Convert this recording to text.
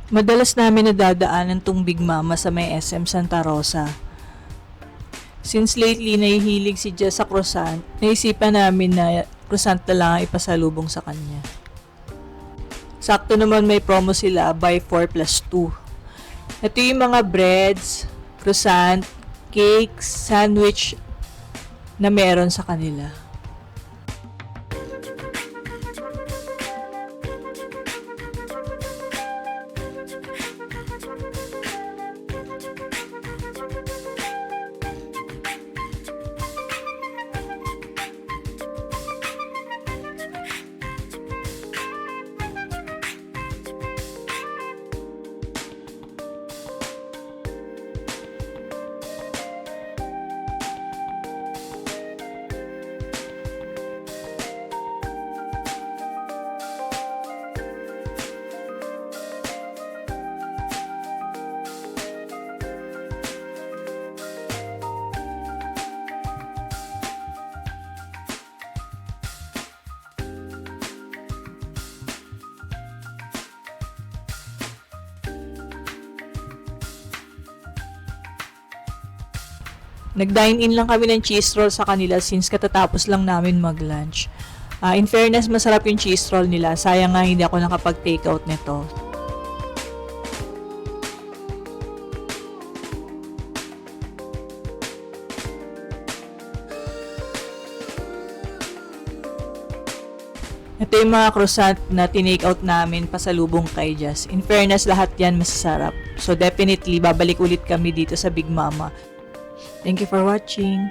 Madalas namin nadadaanan tong Big Mama sa may SM Santa Rosa. Since lately nahihilig si Jess sa croissant, naisipan namin na croissant na lang ang ipasalubong sa kanya. Sakto naman may promo sila, buy 4 plus 2. Ito yung mga breads, croissant, cakes, sandwich na meron sa kanila. Nag-dine-in lang kami ng cheese roll sa kanila since katatapos lang namin mag-lunch. In fairness, masarap yung cheese roll nila. Sayang nga hindi ako nakapag-take out nito. Ito yung mga croissant na tinake out namin pasalubong kay Jess. In fairness, lahat yan masasarap. So definitely, babalik ulit kami dito sa Big Mama. Thank you for watching.